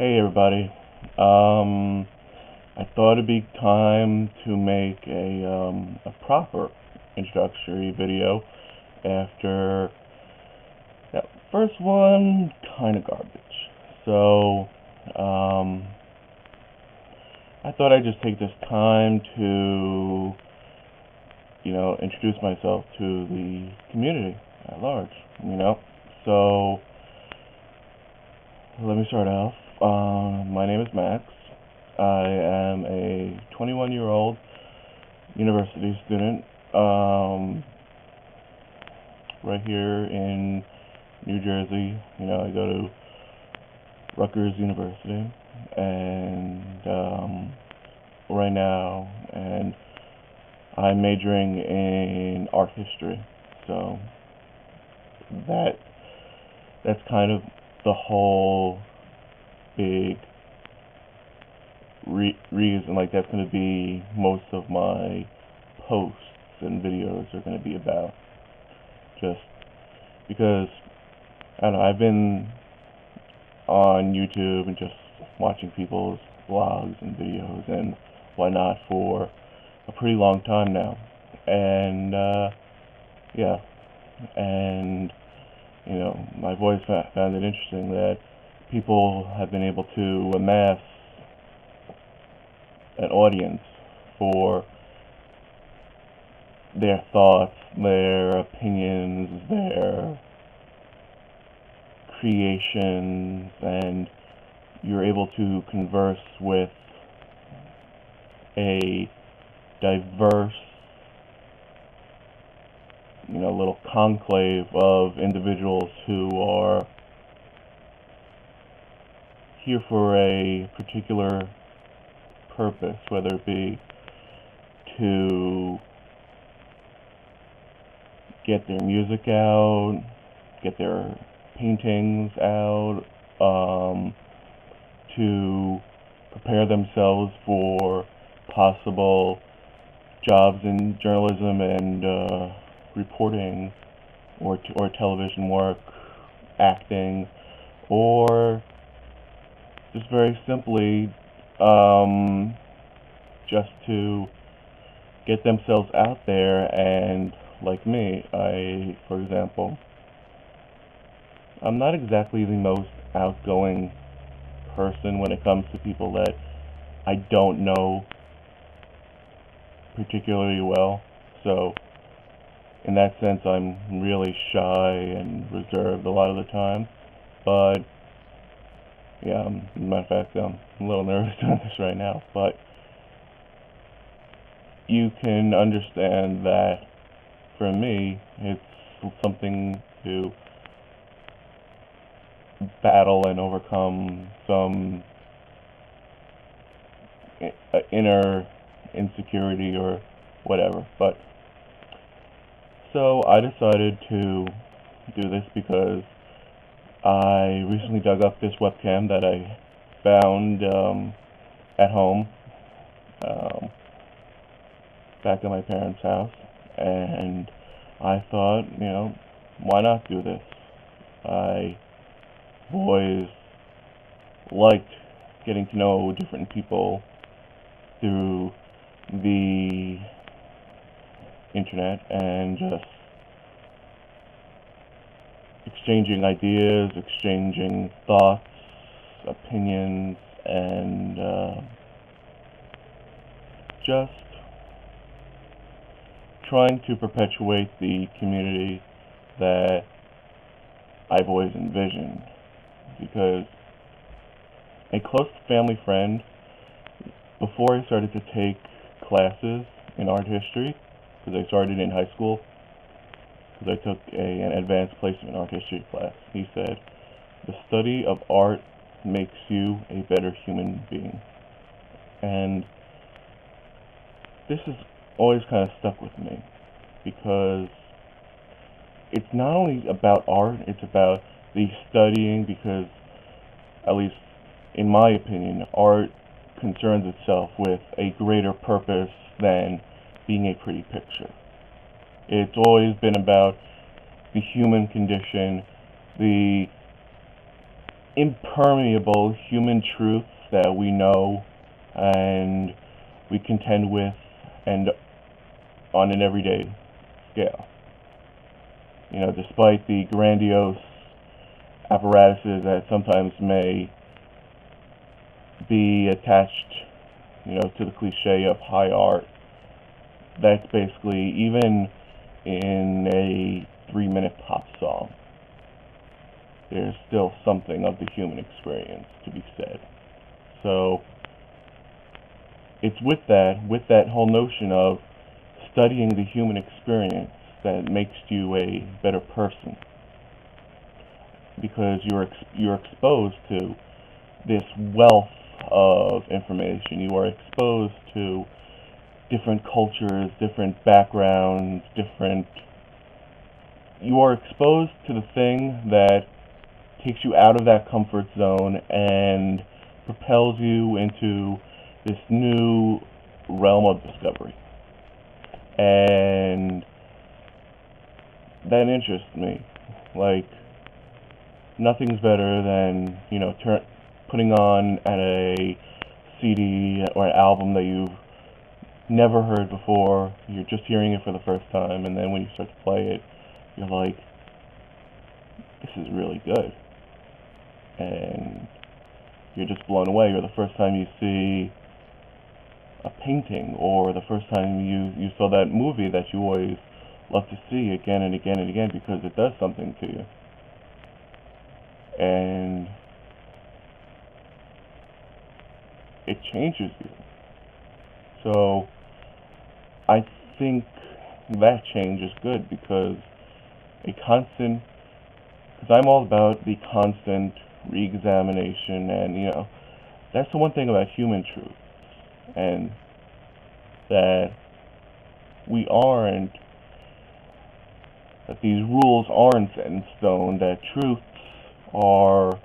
Hey everybody. I thought it'd be time to make a proper introductory video after that first one, kind of garbage. So, I thought I'd just take this time to, introduce myself to the community at large, So, let me start off. My name is Max. I am a 21-year-old university student right here in New Jersey. I go to Rutgers University, and right now, and I'm majoring in art history. So that's kind of the whole big reason. Like, that's going to be most of my posts and videos are going to be about, just because I don't know, I've been on YouTube and just watching people's vlogs and videos and whatnot for a pretty long time now, and yeah, and I've always found it interesting that people have been able to amass an audience for their thoughts, their opinions, their creations, and you're able to converse with a diverse, little conclave of individuals who are here for a particular purpose, whether it be to get their music out, get their paintings out, to prepare themselves for possible jobs in journalism and reporting, or television work, acting, or just very simply just to get themselves out there. And like me, for example, I'm not exactly the most outgoing person when it comes to people that I don't know particularly well. So in that sense, I'm really shy and reserved a lot of the time. But yeah, as a matter of fact, I'm a little nervous doing this right now. But you can understand that for me, it's something to battle and overcome some inner insecurity or whatever. But so I decided to do this because I recently dug up this webcam that I found at home, back at my parents' house, and I thought, why not do this? I've always liked getting to know different people through the internet and just exchanging ideas, exchanging thoughts, opinions, and just trying to perpetuate the community that I've always envisioned. Because a close family friend, before I started to take classes in art history, because I started in high school, because I took an advanced placement art history class, he said, "The study of art makes you a better human being." And this has always kind of stuck with me, because it's not only about art, it's about the studying, because, at least in my opinion, art concerns itself with a greater purpose than being a pretty picture. It's always been about the human condition, the impermeable human truths that we know and we contend with and on an everyday scale. Despite the grandiose apparatuses that sometimes may be attached, to the cliche of high art, that's basically, even in a 3-minute pop song, there's still something of the human experience to be said. So it's with that whole notion of studying the human experience that makes you a better person, because you're exposed to this wealth of information. You are exposed to different cultures, different backgrounds, you are exposed to the thing that takes you out of that comfort zone and propels you into this new realm of discovery. And that interests me. Like, nothing's better than, putting on at a CD or an album that you've never heard before. You're just hearing it for the first time, and then when you start to play it, you're like, this is really good. And you're just blown away. Or the first time you see a painting, or the first time you saw that movie that you always love to see again and again and again, because it does something to you. And it changes you. So I think that change is good, because I'm all about the constant re-examination, and that's the one thing about human truth, and that these rules aren't set in stone, that truths are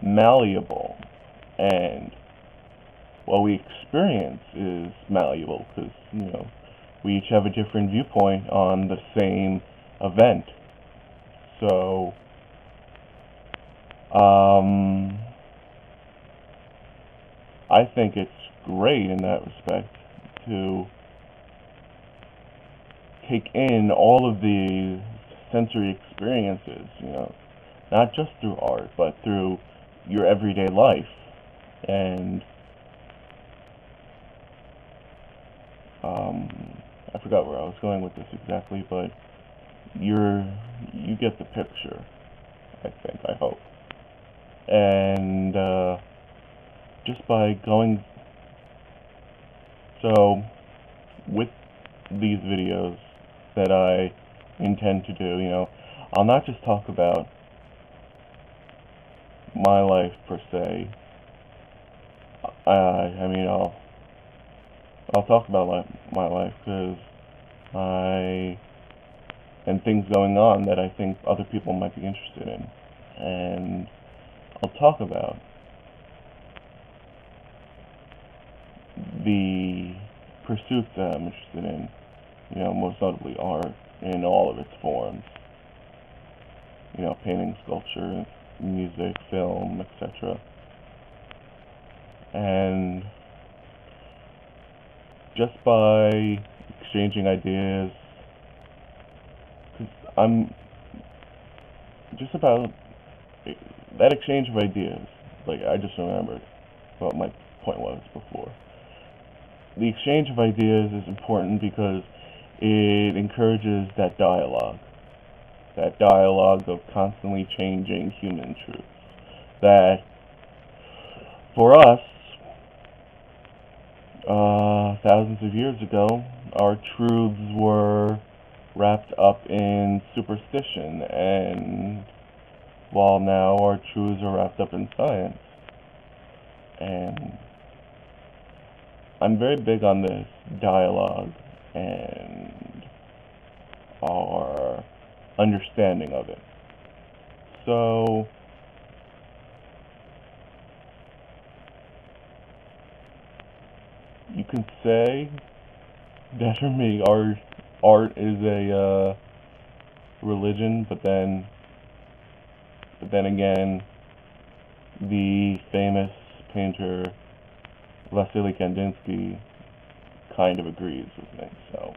malleable, and what we experience is malleable, because we each have a different viewpoint on the same event. So I think it's great in that respect to take in all of these sensory experiences, not just through art, but through your everyday life. And I forgot where I was going with this exactly, but you get the picture, I hope. And just by going, so with these videos that I intend to do, I'll not just talk about my life per se. I'll talk about my life, because and things going on that I think other people might be interested in, and I'll talk about the pursuits that I'm interested in, most notably art in all of its forms, painting, sculpture, music, film, etc. And just by exchanging ideas, because I'm just about that exchange of ideas, like, I just remembered what my point was before. The exchange of ideas is important because it encourages that dialogue of constantly changing human truths. That for us, thousands of years ago, our truths were wrapped up in superstition, and while now our truths are wrapped up in science. And I'm very big on this dialogue and our understanding of it. So you can say that for me, art is a religion, but then again, the famous painter Vasily Kandinsky kind of agrees with me. So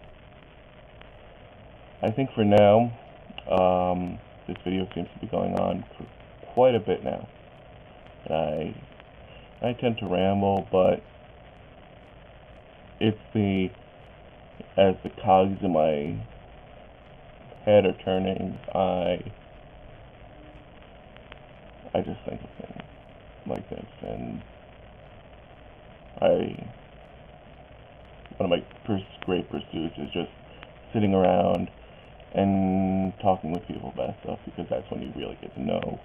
I think for now, this video seems to be going on for quite a bit now. I tend to ramble, but it's as the cogs in my head are turning, I just think of things like this, and one of my great pursuits is just sitting around and talking with people about stuff, because that's when you really get to know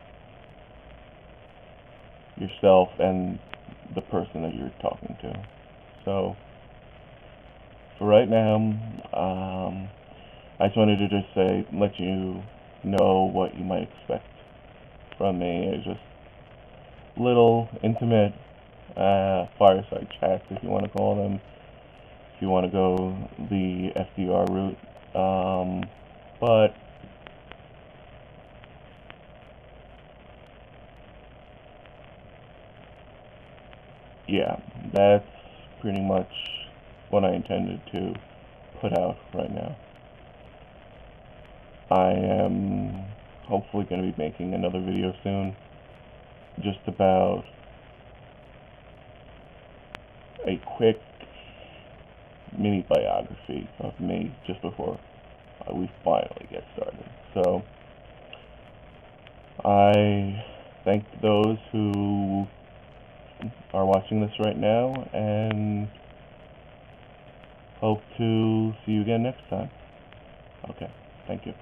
yourself and the person that you're talking to. So for right now, I just wanted to just let you know what you might expect from me. It's just little intimate fireside chats, if you want to call them, if you want to go the FDR route. But yeah, that's pretty much what I intended to put out right now. I am hopefully going to be making another video soon, just about a quick mini biography of me just before we finally get started. So I thank those who are watching this right now, and hope to see you again next time. Okay, thank you.